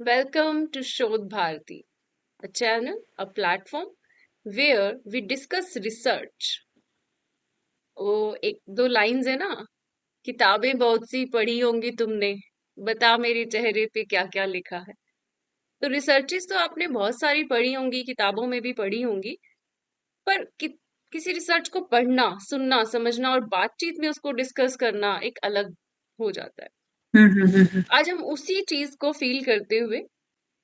Welcome to Shodh Bharati, a channel, a platform where we discuss research. वो एक दो lines है ना, किताबें बहुत सी पढ़ी होंगी तुमने, बता मेरे चेहरे पे क्या क्या लिखा है। तो रिसर्चेस तो आपने बहुत सारी पढ़ी होंगी, किताबों में भी पढ़ी होंगी, पर किसी रिसर्च को पढ़ना, सुनना, समझना और बातचीत में उसको डिस्कस करना एक अलग हो जाता है। हम्म। आज हम उसी चीज को फील करते हुए,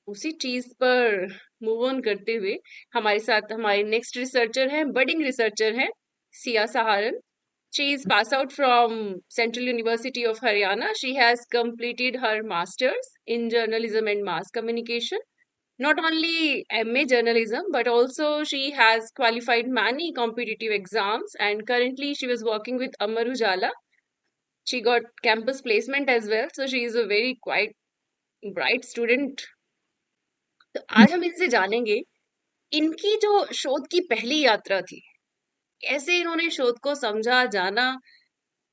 उसी चीज पर मूव ऑन करते हुए हमारे साथ हमारे नेक्स्ट रिसर्चर हैं, बडिंग रिसर्चर हैं सिया सहारन. She is passed out from Central University of Haryana. She has completed her masters in journalism and mass communication. Not only MA journalism, but also she has qualified many competitive exams, and currently she was working with Amar Ujala. She got campus placement as well, so she is a very quite bright student. तो आज हम इनसे जानेंगे इनकी जो शोध की पहली यात्रा थी, कैसे इन्होंने शोध को समझा, जाना,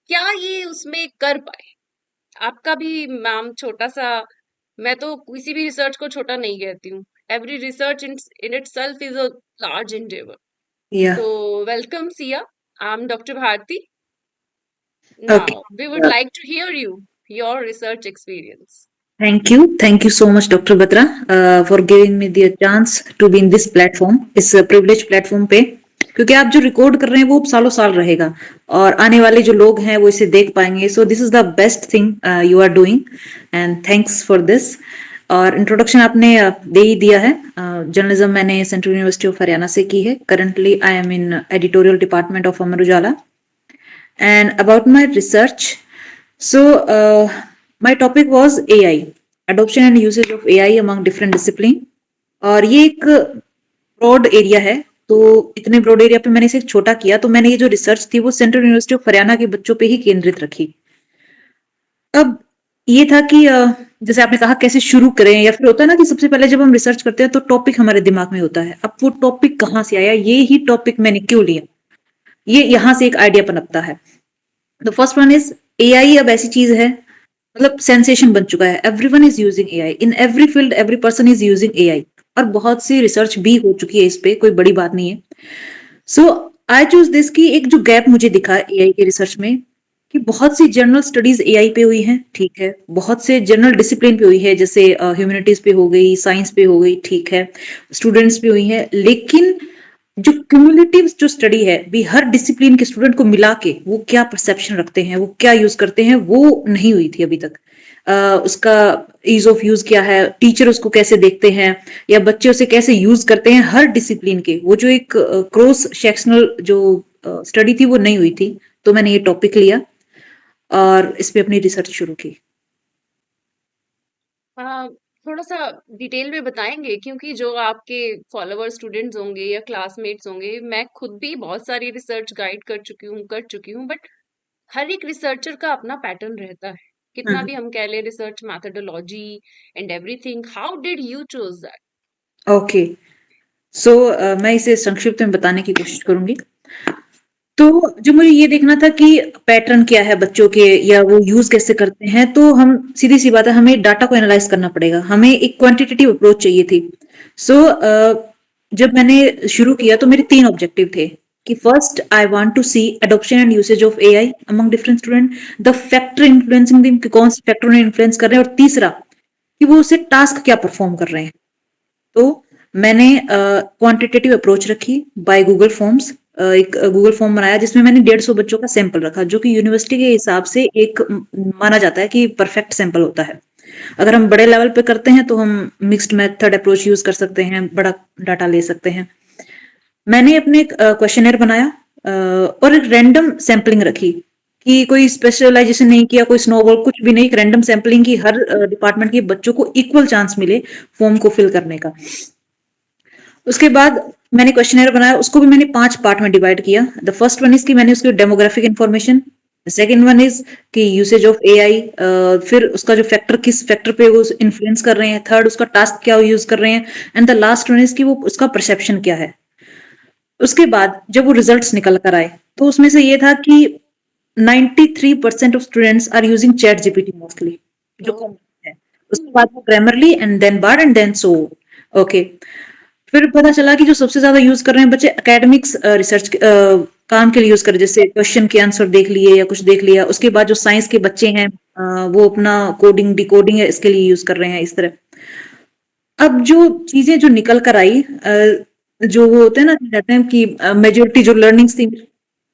क्या ये उसमें कर पाए। आपका भी मैम छोटा सा, मैं तो किसी भी रिसर्च को छोटा नहीं कहती हूँ. Every research in itself is a large endeavor. या So welcome Sia. I'm Dr. Bharti. Okay. Now we would like to hear your research experience. Thank you so much doctor Batra for giving me the chance to be in this platform, इस privilege platform पे, क्योंकि आप जो record कर रहे हैं वो सालों साल रहेगा और आने वाले जो लोग हैं वो इसे देख पाएंगे. So this is the best thing you are doing and thanks for this. और इंट्रोडक्शन आपने दे ही दिया है. जर्नलिज्म मैंने सेंट्रल यूनिवर्सिटी ऑफ हरियाणा से की है. Currently I am in editorial department of Amar Ujala. And about my research, so my topic was AI, adoption and usage of AI among different discipline. और ये एक ब्रॉड एरिया है, तो इतने ब्रॉड एरिया पे मैंने इसे छोटा किया. तो मैंने ये जो रिसर्च थी वो सेंट्रल यूनिवर्सिटी ऑफ हरियाणा के बच्चों पे ही केंद्रित रखी. अब ये था कि जैसे आपने कहा कैसे शुरू करें, या फिर होता है ना कि सबसे पहले जब हम रिसर्च करते हैं तो टॉपिक हमारे दिमाग में होता है. अब वो टॉपिक कहाँ से आया, ये ही टॉपिक मैंने क्यों लिया, ये यहाँ से एक आइडिया पनपता है. The first one is AI. अब ऐसी चीज है, मतलब सेंसेशन बन चुका है. Everyone is using AI in every field, every person is using AI. और बहुत सी रिसर्च भी हो चुकी है इस पे, कोई बड़ी बात नहीं है. सो आई चूज दिस की एक जो गैप मुझे दिखा एआई के रिसर्च में, कि बहुत सी जनरल स्टडीज एआई पे हुई हैं, ठीक है. बहुत से जनरल डिसिप्लिन पे हुई है, जैसे ह्यूमैनिटीज पे हो गई, साइंस पे हो गई, ठीक है. स्टूडेंट्स पे हुई है. लेकिन जो क्यूमुलेटिव जो स्टडी है भी, हर डिसिप्लिन के स्टूडेंट को मिला के वो क्या परसेप्शन रखते हैं, वो क्या यूज करते हैं, वो नहीं हुई थी अभी तक. उसका ईज ऑफ यूज क्या है, टीचर उसको कैसे देखते हैं, या बच्चे उसे कैसे यूज करते हैं, हर डिसिप्लिन के वो जो एक क्रॉस सेक्शनल जो स्टडी थी वो नहीं हुई थी. तो मैंने ये टॉपिक लिया और इस पे अपनी रिसर्च शुरू की. हाँ, थोड़ा सा डिटेल में बताएंगे, क्योंकि जो आपके फॉलोवर स्टूडेंट्स होंगे या क्लासमेट्स होंगे, मैं खुद भी बहुत सारी रिसर्च गाइड कर चुकी हूँ, बट हर एक रिसर्चर का अपना पैटर्न रहता है. कितना भी हम कह लें research methodology and everything, how did you choose that? Okay. So मैं इसे संक्षिप्त में बताने की कोशिश करूंगी. तो जो मुझे ये देखना था कि पैटर्न क्या है बच्चों के, या वो यूज कैसे करते हैं, तो हम सीधी सी बात है, हमें डाटा को एनालाइज करना पड़ेगा. हमें एक क्वांटिटेटिव अप्रोच चाहिए थी. सो जब मैंने शुरू किया तो मेरे 3 ऑब्जेक्टिव थे. कि first, I want to see adoption and usage of AI among different student, the factor influencing them, कि कौन से फैक्टर उन्हें इन्फ्लुएंस कर रहे हैं, और तीसरा कि वो उसे टास्क क्या परफॉर्म कर रहे हैं. तो मैंने क्वांटिटेटिव अप्रोच रखी बाय गूगल फॉर्म्स. एक गूगल फॉर्म बनाया जिसमें मैंने 150 बच्चों का सैंपल रखा, जो कि यूनिवर्सिटी के हिसाब से एक माना जाता है कि परफेक्ट सैंपल होता है. अगर हम बड़े लेवल पे करते हैं तो हम मिक्स्ड मेथड अप्रोच यूज कर सकते हैं, बड़ा डाटा ले सकते हैं. मैंने अपने एक क्वेश्चनर बनाया और एक रैंडम सैम्पलिंग रखी, कि कोई स्पेशलाइजेशन नहीं किया, कोई स्नोबॉल कुछ भी नहीं, एक रैंडम सैम्पलिंग की, हर डिपार्टमेंट के बच्चों को इक्वल चांस मिले फॉर्म को फिल करने का. उसके बाद मैंने क्वेश्चनर बनाया, उसको भी मैंने 5 पार्ट में डिवाइड किया. द फर्स्ट वन इज कि मैंने उसकी demographic information. Second one is कि यूसेज ऑफ एआई, फिर उसका जो फैक्टर, किस फैक्टर पे वो इन्फ्लुएंस कर रहे हैं. थर्ड, उसका टास्क क्या यूज कर रहे हैं. And the last one is कि वो उसका परसेप्शन क्या है. उसके बाद जब वो रिजल्ट्स निकल कर आए तो उसमें से ये था कि 93% of students are using chat GPT mostly, जो ओ, कॉमन है. उसके बाद वो Grammarly and then Bard and then so. Okay. फिर पता चला कि जो सबसे ज्यादा यूज कर रहे हैं बच्चे एकेडमिक्स रिसर्च काम के लिए यूज कर रहे हैं, जैसे क्वेश्चन के आंसर देख लिए या कुछ देख लिया। उसके बाद जो साइंस के बच्चे हैं वो अपना कोडिंग डिकोडिंग है इसके लिए यूज कर रहे हैं इस तरह। अब जो चीजें जो निकल कर आई जो वो होते हैं ना कहते हैं कि मेजोरिटी जो लर्निंग्स थी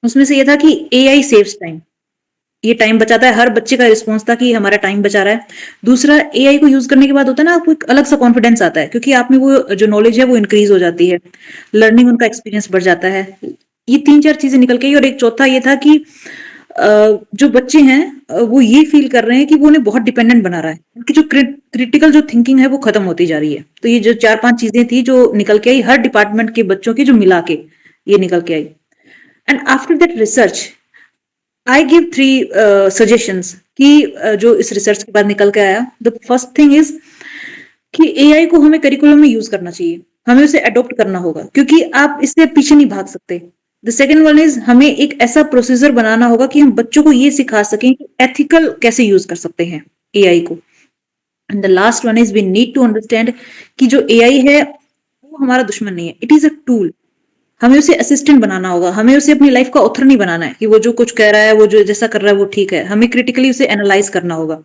उसमें से ये था कि एआई सेव्स टाइम। ये टाइम बचाता है, हर बच्चे का रिस्पॉन्स था कि हमारा टाइम बचा रहा है। दूसरा, एआई को यूज करने के बाद होता है ना आपको एक अलग सा कॉन्फिडेंस आता है क्योंकि आप में वो जो नॉलेज है वो इंक्रीज हो जाती है, लर्निंग उनका एक्सपीरियंस बढ़ जाता है। ये तीन चार चीजें निकल के आई और एक चौथा ये था कि जो बच्चे हैं वो ये फील कर रहे हैं कि वो उन्हें बहुत डिपेंडेंट बना रहा है, उनकी जो क्रिटिकल जो थिंकिंग है वो खत्म होती जा रही है। तो ये जो चार पांच चीजें थी जो निकल के आई हर डिपार्टमेंट के बच्चों की जो मिला के ये निकल के आई। And after that research I give three suggestions कि जो इस रिसर्च के बाद निकल के आया। द फर्स्ट थिंग इज कि एआई को हमें करिकुलम में यूज करना चाहिए, हमें उसे अडॉप्ट करना होगा क्योंकि आप इससे पीछे नहीं भाग सकते। द सेकेंड वन इज हमें एक ऐसा प्रोसीजर बनाना होगा कि हम बच्चों को ये सिखा सकें कि एथिकल कैसे यूज कर सकते हैं एआई को। And the last one is we need to understand कि जो एआई है वो हमारा दुश्मन नहीं है, इट इज अ टूल। हमें उसे असिस्टेंट बनाना होगा, हमें उसे अपनी लाइफ का ऑथर नहीं बनाना है कि वो जो कुछ कह रहा है वो जो जैसा कर रहा है वो ठीक है। हमें क्रिटिकली उसे एनालाइज करना होगा।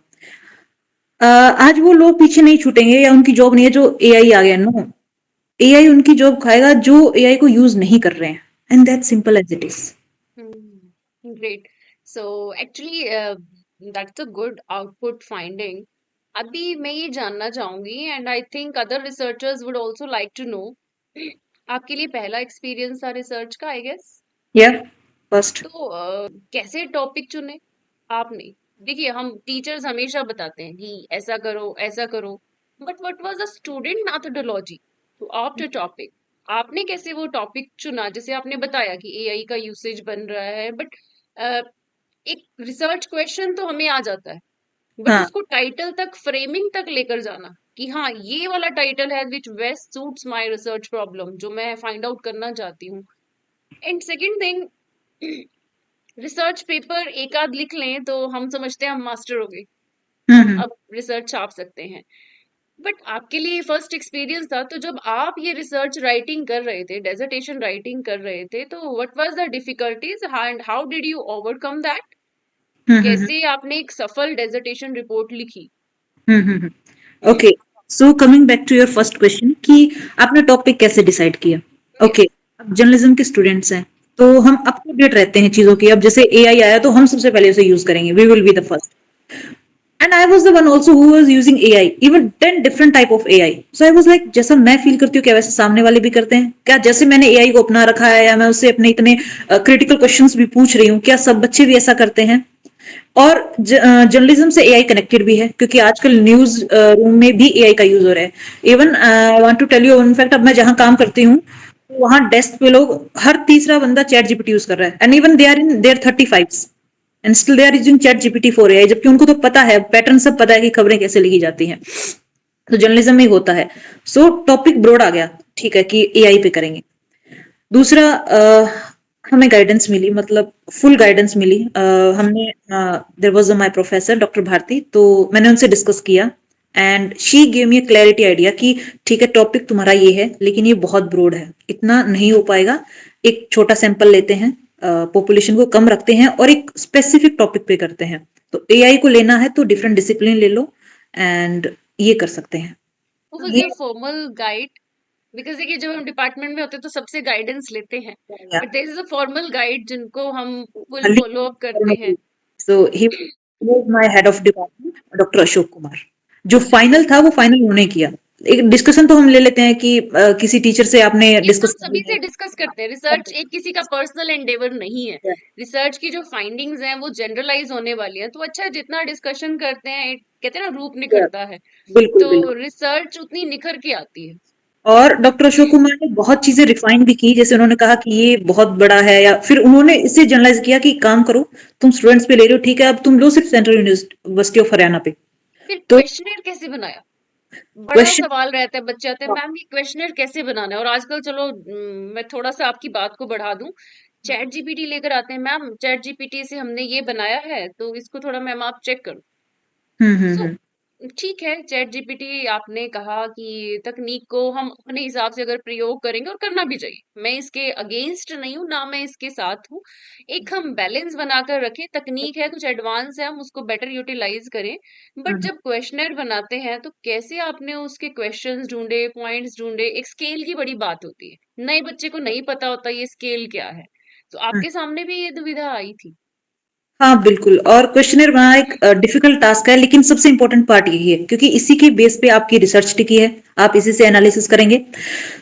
आज वो लोग पीछे नहीं छूटेंगे या उनकी जॉब नहीं है जो एआई आ गया, नो। एआई उनकी जॉब खाएगा जो एआई को यूज नहीं कर रहे हैं, and that simple as it is. Great. So actually that's a good output finding. अभी मैं ये जानना चाहूंगी and I think other researchers would also like to know, आपके लिए पहला एक्सपीरियंस था रिसर्च का आई गेस। या फर्स्ट। तो कैसे टॉपिक चुने आपने? देखिए हम टीचर्स हमेशा बताते हैं कि ऐसा करो ऐसा करो, but what was the student methodology to opt a topic? आपने कैसे वो टॉपिक चुना? जैसे आपने बताया कि एआई का यूसेज बन रहा है, बट एक रिसर्च क्वेश्चन तो हमें आ जाता है, बट हाँ। उसको टाइटल तक फ्रेमिंग तक लेकर जाना कि हाँ ये वाला टाइटल है विच best suits my research problem जो मैं फाइंड आउट करना चाहती हूँ। And second thing, research paper एक आध लिख लें तो हम समझते हैं हम मास्टर हो गए, हम हम्म। अब रिसर्च छाप सकते हैं। बट आपके लिए फर्स्ट एक्सपीरियंस था, तो जब आप ये रिसर्च राइटिंग कर रहे थे, डेजर्टेशन राइटिंग कर रहे थे, तो what was the difficulties and how did you overcome that? Hmm. कैसे आपने एक सफल डेजर्टेशन रिपोर्ट लिखी? Okay. So coming back to your first question कि आपने टॉपिक कैसे डिसाइड किया। ओके। यस। अब जर्नलिज्म के स्टूडेंट्स हैं तो हम अप टू डेट रहते हैं चीजों की। अब जैसे एआई आया तो हम सबसे पहले उसे यूज करेंगे, we will be the first. And I was the one also who was using AI, even 10 different type of AI. So I was like जैसा मैं फील करती हूँ क्या वैसे सामने वाले भी करते हैं क्या? जैसे मैंने एआई को अपना रखा है या मैं उससे अपने इतने क्रिटिकल क्वेश्चंस भी पूछ रही हूँ, क्या सब बच्चे भी ऐसा करते हैं? और जर्नलिज्म से एआई कनेक्टेड भी है क्योंकि आजकल न्यूज रूम में भी एआई का यूज हो रहा है। Even I want to tell you in fact अब मैं जहां काम करती हूँ वहां डेस्क पे लोग हर तीसरा बंदा चैट जीपीटी यूज कर रहा है, and even they are in their 35 and still they are using chat GPT for AI, जबकि उनको तो पता है पैटर्न सब पता है कि खबरें कैसे लिखी जाती हैं। तो जर्नलिज्म में ही होता है। सो टॉपिक ब्रॉड आ गया, ठीक है कि एआई पे करेंगे। दूसरा हमें गाइडेंस मिली, मतलब फुल गाइडेंस मिली। हमने there was my professor doctor Bharti, तो मैंने उनसे डिस्कस किया and she gave me clarity idea कि ठीक है टॉपिक तुम्हारा ये है लेकिन ये बहुत ब्रॉड है, इतना नहीं हो पाएगा। एक छोटा सैंपल लेते हैं, पॉपुलेशन को कम रखते हैं और एक स्पेसिफिक टॉपिक पे करते हैं। तो एआई को लेना है तो डिफरेंट डिसिप्लिन ले लो एंड ये कर सकते हैं। वो तो वाज ये योर फॉर्मल गाइड? बिकॉज देखिए जब हम डिपार्टमेंट में होते हैं तो सबसे गाइडेंस लेते हैं, but there is a formal guide जिनको हम फुल फॉलो अप करते हैं। So he was my head of department doctor Ashok Kumar. जो फाइनल था वो फाइनल उन्होंने किया। एक डिस्कशन तो हम ले लेते हैं कि किसी टीचर से आपने ये हम डिस्कस सभी किया से डिस्कस करते हैं, रिसर्च एक किसी का पर्सनल एंडेवर नहीं है। है। रिसर्च की जो फाइंडिंग्स हैं वो जनरलाइज होने वाली हैं, तो अच्छा जितना डिस्कशन करते हैं कहते हैं ना रूप निखरता है, बिल्कुल तो बिल्कुल। रिसर्च उतनी निखर के आती है। और डॉक्टर अशोक कुमार ने बहुत चीजें रिफाइन भी की, जैसे उन्होंने कहा कि ये बहुत बड़ा है, या फिर उन्होंने इससे जनरलाइज किया कि काम करो तुम स्टूडेंट्स पे ले रहे हो ठीक है अब तुम लो सिर्फ सेंट्रल यूनिवर्सिटी ऑफ हरियाणा पे। फिर तो क्वेश्चनर कैसे बनाया? बड़ा क्वेश्चन। सवाल रहता है, बच्चे आते हैं मैम ये क्वेश्चनर कैसे बनाना है, और आजकल चलो मैं थोड़ा सा आपकी बात को बढ़ा दूं, चैट जीपीटी लेकर आते हैं, मैम चैट जीपीटी से हमने ये बनाया है तो इसको थोड़ा मैम आप चेक करो। सो हम्म। ठीक है, चैट जीपीटी आपने कहा कि तकनीक को हम अपने हिसाब से अगर प्रयोग करेंगे, और करना भी चाहिए, मैं इसके अगेंस्ट नहीं हूँ, ना मैं इसके साथ हूँ। एक हम बैलेंस बनाकर रखें, तकनीक है कुछ एडवांस है, हम उसको बेटर यूटिलाइज करें। बट हम्म, जब क्वेश्चनर बनाते हैं तो कैसे आपने उसके क्वेश्चंस ढूंढे, पॉइंट्स ढूंढे, एक स्केल की बड़ी बात होती है, नए बच्चे को नहीं पता होता ये स्केल क्या है। तो हम्म। आपके सामने भी ये दुविधा आई थी? हाँ, बिल्कुल। और क्वेश्चनर बनाना एक डिफिकल्ट टास्क है, लेकिन सबसे इंपॉर्टेंट पार्ट यही है, क्योंकि इसी के बेस पे आपकी रिसर्च टिकी है, आप इसी से एनालिसिस करेंगे।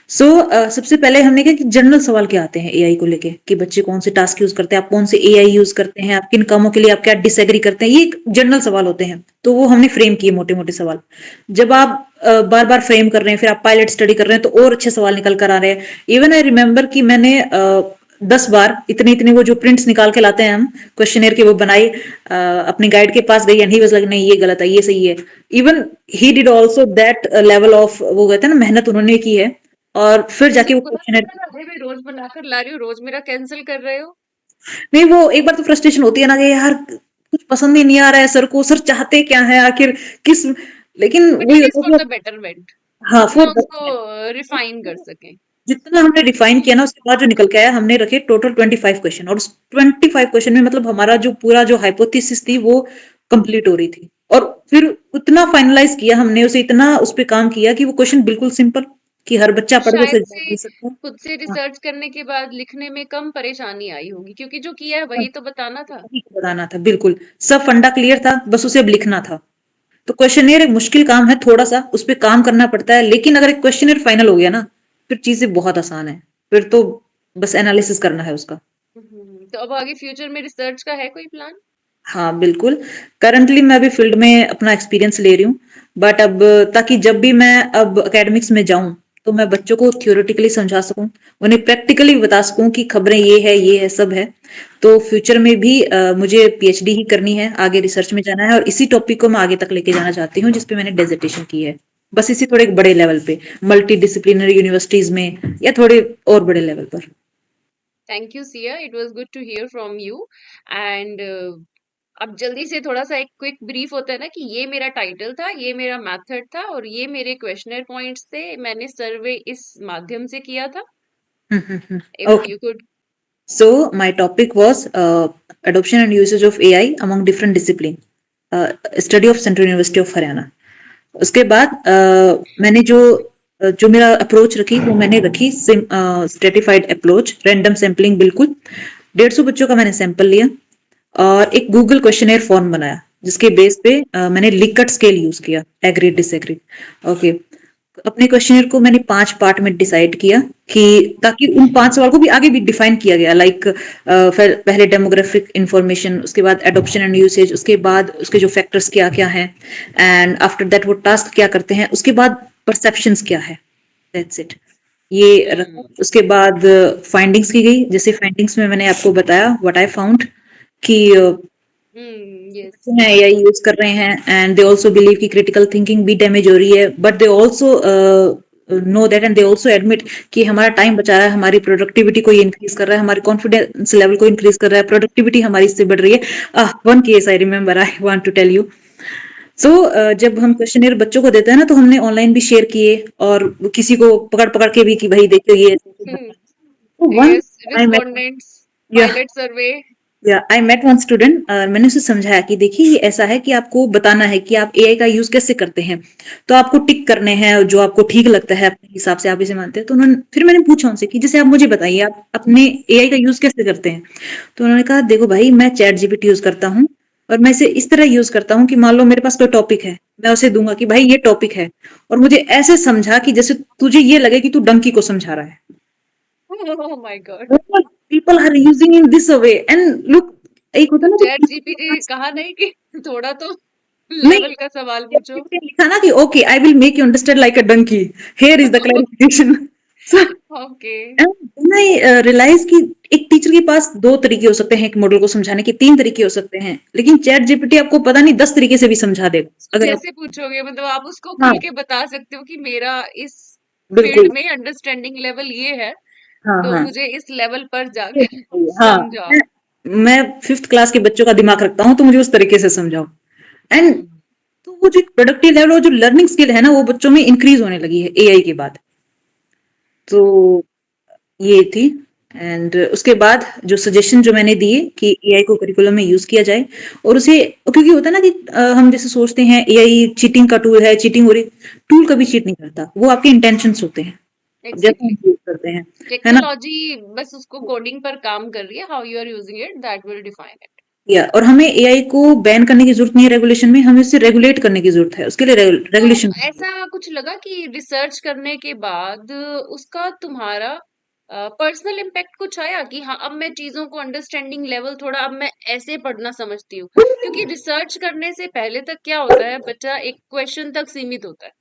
सो सबसे पहले हमने कहा कि जनरल सवाल क्या आते हैं एआई को लेके, कि बच्चे कौन से टास्क यूज करते हैं, आप कौन से एआई यूज करते हैं, आप किन कामों के लिए आप क्या डिसएग्री करते हैं, ये एक जनरल सवाल होते हैं। तो वो हमने फ्रेम किए मोटे मोटे सवाल। जब आप बार बार फ्रेम कर रहे हैं, फिर आप पायलट स्टडी कर रहे हैं, तो और अच्छे सवाल निकल कर आ रहे हैं। इवन आई रिमेम्बर कि मैंने 10 बार इतने इतने वो जो प्रिंट्स निकाल के लाते हैं हम क्वेश्चनियर के, वो बनाई, अपनी गाइड के पास गई, एंड ही वाज लाइक नहीं ये गलत है, ये सही है। Even he did also that level of, वो कहते हैं ना, मेहनत उन्होंने की है। और फिर तो जाके उसे वो बुरा क्वेश्चनर, लगा ना, अरे मैं रोज बनाकर ला रही हूँ, रोज मेरा कैंसिल कर रहे हो। नहीं, वो एक बार तो फ्रस्ट्रेशन होती है ना कि यार कुछ पसंद ही नहीं आ रहा है सर को, सर चाहते क्या है आखिर, किस, लेकिन बट वही इट इज होता है फॉर द कि बेटरमेंट, हाँ, जितना फॉर उसको दैट, रिफाइन कर सकें। जितना हमने रिफाइन किया ना, उसके बाद जो निकल के आया, हमने रखे टोटल 25 क्वेश्चन, और उस 25 क्वेश्चन में मतलब हमारा जो पूरा जो हाइपोथेसिस थी वो कंप्लीट हो रही थी। और फिर उतना फाइनलाइज किया हमने उसे, इतना उस पर काम किया कि वो क्वेश्चन बिल्कुल सिंपल, कि हर बच्चा पढ़ के उसे शायद जवाब से दे सकता है। खुद से हाँ, रिसर्च करने के बाद लिखने में कम परेशानी आई होगी, क्योंकि जो किया है वही तो बताना था। वही बताना था, बिल्कुल। सब फंडा क्लियर था, बस उसे अब लिखना था। तो क्वेश्चनियर एक मुश्किल काम है थोड़ा सा, उस पे काम करना पड़ता है, लेकिन अगर एक क्वेश्चनियर फाइनल हो गया ना, फिर चीजें बहुत आसान है। फिर तो बस एनालिसिस करना है उसका। तो अब आगे फ्यूचर में रिसर्च का है कोई प्लान? हाँ, बिल्कुल। करंटली मैं अभी फील्ड में अपना एक्सपीरियंस ले रही हूँ, बट अब ताकि जब भी मैं अब एकेडमिक्स में जाऊं, तो मैं बच्चों को थ्योरेटिकली समझा सकूं, उन्हें प्रैक्टिकली बता सकूं कि खबरें ये है सब है। तो फ्यूचर में भी मुझे पीएचडी ही करनी है, आगे रिसर्च में जाना है, और इसी टॉपिक को मैं आगे तक लेके जाना चाहती हूँ, जिसपे मैंने डेजिटेशन की है। बस इसी थोड़े एक बड़े लेवल पे, मल्टी डिसिप्लिनरी यूनिवर्सिटीज में, या थोड़े और बड़े लेवल पर। Thank you Sia, it was good to hear from you. And अब जल्दी से थोड़ा सा एक क्विक ब्रीफ होता है ना, कि ये मेरा टाइटल था, ये मेरा मेथड था, और ये मेरे क्वेश्चनर पॉइंट्स थे, मैंने सर्वे इस माध्यम से किया था। If okay, you could. so my topic was adoption and usage of AI among different discipline, study of Central University of Haryana. उसके बाद मैंने जो जो मेरा अप्रोच रखी, वो मैंने रखी स्ट्रेटिफाइड अप्रोच, रैंडम सैम्पलिंग, बिल्कुल। 150 बच्चों का मैंने सैंपल लिया, और एक गूगल क्वेश्चनेयर फॉर्म बनाया, जिसके बेस पे मैंने लिकट स्केल यूज किया, एग्री डिसएग्री। ओके, अपने क्वेश्चनर को मैंने 5 पार्ट में डिसाइड किया, कि ताकि उन 5 सवाल को भी आगे भी डिफाइन किया गया, लाइक पहले डेमोग्राफिक इंफॉर्मेशन, उसके बाद एडॉप्शन एंड यूसेज, उसके बाद उसके जो फैक्टर्स क्या क्या हैं, एंड आफ्टर दैट वो टास्क क्या करते हैं, उसके बाद परसेप्शंस क्या है, दैट्स इट। ये रखा, हम्म। उसके बाद फाइंडिंग्स की गई। जैसे फाइंडिंग्स में मैंने आपको बताया व्हाट आई फाउंड, कि यस। हैं एआई यूज कर रहे हैं, एंड दे आल्सो बिलीव कि क्रिटिकल थिंकिंग भी डैमेज हो रही है, but they also know that, and they also admit कि हमारा टाइम बचा रहा है, हमारी प्रोडक्टिविटी को ये इंक्रीज कर रहा है, हमारे कॉन्फिडेंस लेवल को इंक्रीज कर रहा है, प्रोडक्टिविटी हमारी इससे बढ़ रही है। One case I remember, I want to tell you. So जब हम क्वेश्चनियर बच्चों को देते हैं ना, तो हमने ऑनलाइन भी शेयर किए, और किसी को पकड़ पकड़ के भी, कि भाई देखो ये one, yes, I met, respondents, pilot survey. या आई मेट वन स्टूडेंट, मैंने उसे समझाया कि देखिए ये ऐसा है, कि आपको बताना है कि आप एआई का यूज कैसे करते हैं, तो आपको टिक करने हैं जो आपको ठीक लगता है, अपने हिसाब से आप इसे मानते हैं। तो उन्होंने, फिर मैंने पूछा उनसे कि जैसे आप मुझे बताइए, आप अपने एआई का यूज कैसे करते हैं। तो उन्होंने कहा देखो भाई, मैं चैट जीपीटी यूज करता हूँ, और मैं इसे इस तरह यूज करता हूँ कि मान लो मेरे पास कोई टॉपिक है, मैं उसे दूंगा कि भाई ये टॉपिक है, और मुझे ऐसे समझा कि जैसे तुझे ये लगे कि तू डंकी को समझा रहा है। Oh my god. People are using in this way, and look, एक होता तो है ना चैट कि जीपीटी कहा नहीं कि थोड़ा तो नहीं, लेवल का सवाल पूछो? लिखा ना कि okay I will make you understand like a donkey, here is the clarification. So okay. I realize कि एक टीचर के पास 2 तरीके हो सकते हैं एक मॉडल को समझाने के, 3 तरीके हो सकते हैं, लेकिन चैट जीपीटी आपको पता नहीं 10 तरीके से भी समझा देगा, अगर आप, जैसे पूछोगे, मतलब आप उसको हाँ, खुल के बता सकते हो कि मेरा इस बिल्कुल, फील्ड में अंडरस्टैंडिंग लेवल ये है, हाँ, तो हाँ, मुझे इस लेवल पर ये जाके चाहिए, हाँ। समझाओ। मैं 5th क्लास के बच्चों का दिमाग रखता हूँ, तो मुझे उस तरीके से समझाओ। एंड हम्म। वो जो प्रोडक्टिव लेवल और जो लर्निंग स्किल है ना वो बच्चों में इंक्रीज होने लगी है एआई के बाद। तो ये थी। एंड उसके बाद जो सजेशन जो मैंने दिए कि एआई को करिकुलम में यूज किया जाए, और उसे, क्योंकि होता है ना कि हम जैसे सोचते हैं एआई चीटिंग का टूल है, चीटिंग हो रही, टूल कभी चीट नहीं करता, वो आपके इंटेंशंस होते हैं जैसे हम एग्जैक्टली। यूज करते हैं, है ना। टेक्नोलॉजी बस उसको कोडिंग पर काम कर रही है, how you are using it that will define it. या और हमें एआई को बैन करने की जरूरत नहीं है रेगुलेशन में, हमें उसे रेगुलेट करने की जरूरत है, उसके लिए तो रेगुलेशन। ऐसा कुछ लगा कि रिसर्च करने के बाद उसका तुम्हारा पर्सनल इम्पैक्ट कुछ आया कि हाँ अब मैं चीजों को अंडरस्टैंडिंग लेवल थोड़ा अब मैं ऐसे पढ़ना समझती हूँ? क्योंकि रिसर्च करने से पहले तक क्या होता है, बच्चा एक क्वेश्चन तक सीमित होता है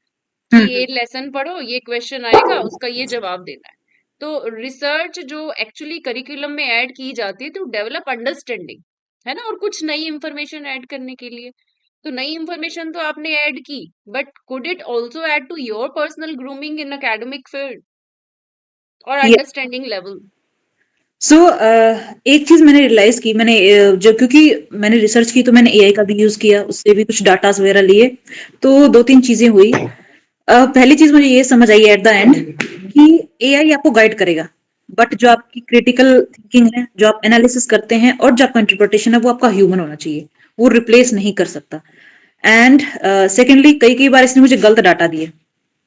कि ये लेसन पढ़ो, ये क्वेश्चन आएगा, उसका ये जवाब देना है। तो रिसर्च जो एक्चुअली करिकुलम में ऐड की जाती है टू डेवलप अंडरस्टैंडिंग, है ना, और कुछ नई इंफॉर्मेशन ऐड करने के लिए। तो नई इंफॉर्मेशन तो आपने ऐड की, but could it also add to your personal grooming in academic field और अंडरस्टैंडिंग लेवल? सो एक चीज मैंने रियलाइज की, मैंने जब, क्योंकि मैंने रिसर्च की तो मैंने एआई का भी यूज किया, उससे भी कुछ डाटास वगैरह लिए, तो दो तीन चीजें हुई। पहली चीज मुझे ये समझ आई एट द एंड कि एआई आपको गाइड करेगा, बट जो आपकी क्रिटिकल थिंकिंग है, जो आप एनालिसिस करते हैं और जो आपका इंटरप्रिटेशन है, वो आपका ह्यूमन होना चाहिए, वो रिप्लेस नहीं कर सकता। एंड सेकेंडली कई कई बार इसने मुझे गलत डाटा दिए,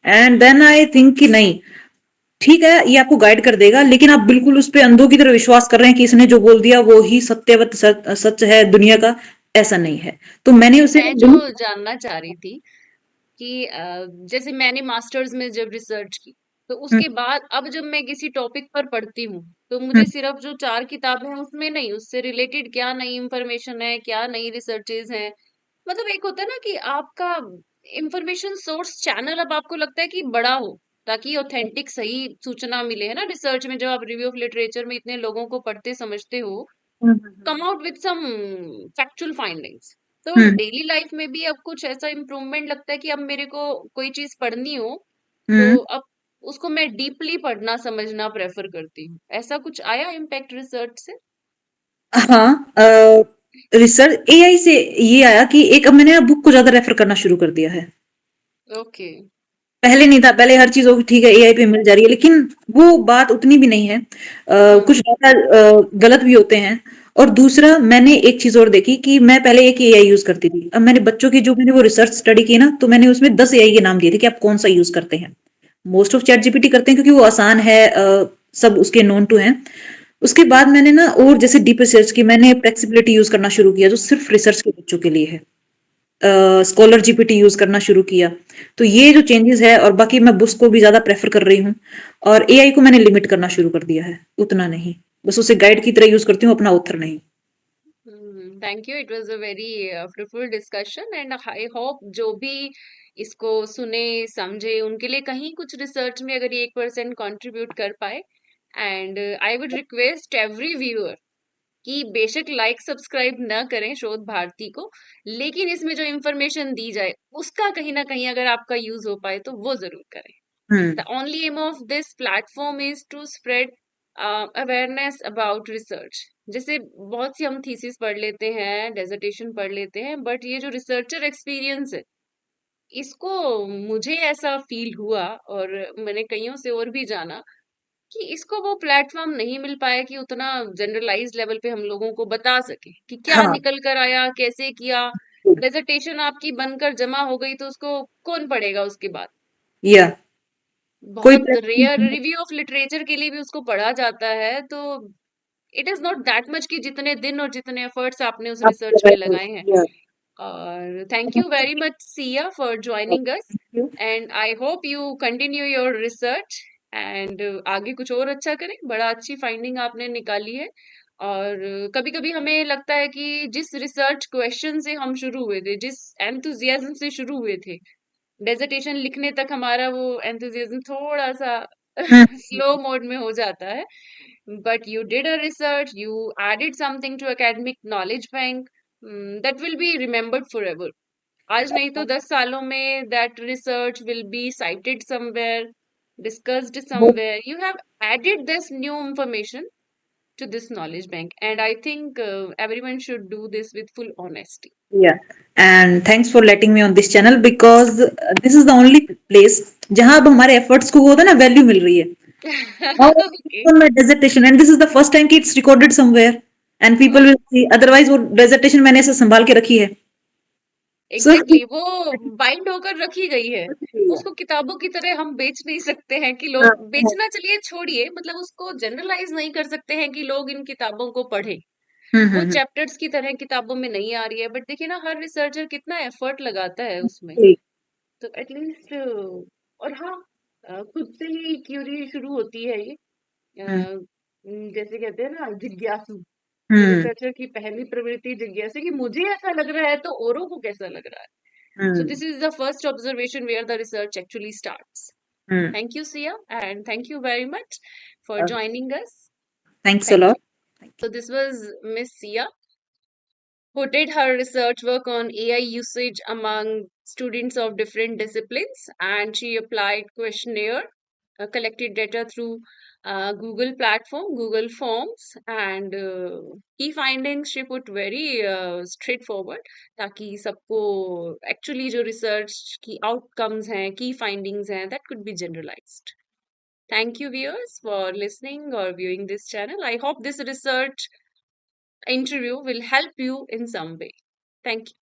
एंड देन आई थिंक कि नहीं, ठीक है ये आपको गाइड कर देगा, लेकिन आप बिल्कुल उस पर अंधों की तरह विश्वास कर रहे हैं कि इसने जो बोल दिया वो ही सत्यवत सच है दुनिया का, ऐसा नहीं है। तो मैंने उसे मैं जो जानना चाह रही थी कि जैसे मैंने मास्टर्स में जब रिसर्च की, तो हम्म, उसके बाद अब जब मैं किसी टॉपिक पर पढ़ती हूँ, तो हम्म, मुझे सिर्फ जो 4 किताबें हैं उसमें नहीं, उससे रिलेटेड क्या नई इंफॉर्मेशन है, क्या नई रिसर्चेज हैं, मतलब एक होता है ना कि आपका इंफॉर्मेशन सोर्स चैनल अब आपको लगता है कि बड़ा हो, ताकि ऑथेंटिक सही सूचना मिले, है ना। रिसर्च में जब आप रिव्यू ऑफ लिटरेचर में इतने लोगों को पढ़ते समझते हो, hmm, come out with some factual findings. तो हम्म, डेली लाइफ में भी अब कुछ ऐसा इम्प्रूवमेंट लगता है कि अब मेरे को कोई चीज पढ़नी हो तो हम्म, अब उसको मैं डीपली पढ़ना समझना प्रेफर करती हूँ। ऐसा कुछ आया इम्पैक्ट रिसर्च से? हाँ, रिसर्च एआई से ये आया कि एक, अब मैंने बुक को ज्यादा रेफर करना शुरू कर दिया है। ओके। पहले नहीं था, पहले हर चीज ठीक है एआई पे मिल जा रही है, लेकिन वो बात उतनी भी नहीं है, कुछ हम्म। डाटा गलत भी होते हैं। और दूसरा मैंने एक चीज और देखी कि मैं पहले एक एआई यूज करती थी, अब मैंने बच्चों की जो मैंने वो रिसर्च स्टडी की ना, तो मैंने उसमें 10 एआई के नाम दिए थे कि आप कौन सा यूज करते हैं। मोस्ट ऑफ चैट जीपीटी करते हैं क्योंकि वो आसान है, सब उसके नोन टू हैं। उसके बाद मैंने ना और जैसे डीप रिसर्च की, मैंने फ्लेक्सिबिलिटी यूज करना शुरू किया जो सिर्फ रिसर्च के बच्चों के लिए है, स्कॉलर जीपीटी यूज करना शुरू किया। तो ये जो चेंजेस है, और बाकी मैं बुक्स को भी ज्यादा प्रेफर कर रही हूँ, और एआई को मैंने लिमिट करना शुरू कर दिया है, उतना नहीं, बस उसे गाइड की तरह यूज करती हूँ, अपना ऑथर नहीं। Thank you, it was a very fruitful discussion and I hope जो भी इसको सुने समझे उनके लिए कहीं कुछ रिसर्च में अगर ये 1% कंट्रीब्यूट कर पाए। And I would request every viewer कि बेशक लाइक सब्सक्राइब ना करें शोध भारती को, लेकिन इसमें जो इंफॉर्मेशन दी जाए उसका कहीं ना कहीं अगर आपका यूज हो पाए तो वो जरूर करें। हम्म। The only aim of this platform is to spread awareness about research। जैसे बहुत सी हम थीसिस पढ़ लेते हैं, डेजर्टेशन पढ़ लेते हैं, बट ये जो रिसर्चर एक्सपीरियंस है, इसको मुझे ऐसा फील हुआ और मैंने कईयों से और भी जाना कि इसको वो प्लेटफॉर्म नहीं मिल पाया कि उतना जनरलाइज लेवल पे हम लोगों को बता सके कि क्या हाँ। निकल कर आया, कैसे किया। डेजर्टेशन आपकी बनकर जमा हो गई तो उसको कौन पढ़ेगा उसके बाद? या कोई बहुत रेयर रिव्यू ऑफ लिटरेचर के लिए भी उसको पढ़ा जाता है, तो it is not that much कि जितने दिन और जितने एफर्ट्स आपने उस रिसर्च में लगाए हैं। या और thank you very much Siya for joining us, and I hope you continue your research and आगे कुछ और अच्छा करें। बड़ा अच्छी फाइंडिंग आपने निकाली है। और कभी कभी हमें लगता है कि जिस रिसर्च क्वेश्चन से हम शुरू हुए थे, जिस एंथुजियाज्म से शुरू हुए थे, डेजर्टेशन लिखने तक हमारा वो एंथुसियाज्म थोड़ा सा स्लो मोड में हो जाता है। But you did a research, you added something to academic knowledge bank that will be remembered for ever. आज नहीं तो 10 सालों में that research will be cited somewhere, discussed somewhere. You have added this new information to this knowledge bank, and I think everyone should do this with full honesty. Yeah, and thanks for letting me on this channel because this is the only place जहां अब हमारे efforts को होता है ना value मिल रही है. Now Okay. on my dissertation and this is the first time कि it's recorded somewhere and people will see. Otherwise वो dissertation मैंने ऐसे संभाल के रखी है. So एग्जैक्टली exactly, वो बाइंड होकर रखी गई है। उसको किताबों की तरह हम बेच नहीं सकते हैं कि लोग बेचना, चलिए छोड़िए, मतलब उसको जनरलाइज नहीं कर सकते हैं कि लोग इन किताबों को पढ़े। वो चैप्टर्स की तरह किताबों में नहीं आ रही है, बट देखिए ना हर रिसर्चर कितना एफर्ट लगाता है उसमें। तो एटलीस्ट, और हाँ, खुद से ही क्यूरी शुरू होती है ये। जैसे कहते हैं ना, जिज्ञासु। तो रिसर्चर की पहली प्रवृत्ति जिज्ञासा कि मुझे ऐसा लग रहा है तो औरों को कैसा लग रहा है। So this is the first observation where the research actually starts. Thank you, Sia, and thank you very much for joining us. Thanks a Thank lot. you. So this was Miss Sia, who did her research work on AI usage among students of different disciplines, and she applied questionnaire, collected data through Google platform, Google Forms, and key findings she put very straightforward, ताकि सबको actually जो research की outcomes हैं, key findings हैं, that could be generalized. Thank you, viewers, for listening or viewing this channel. I hope this research interview will help you in some way. Thank you.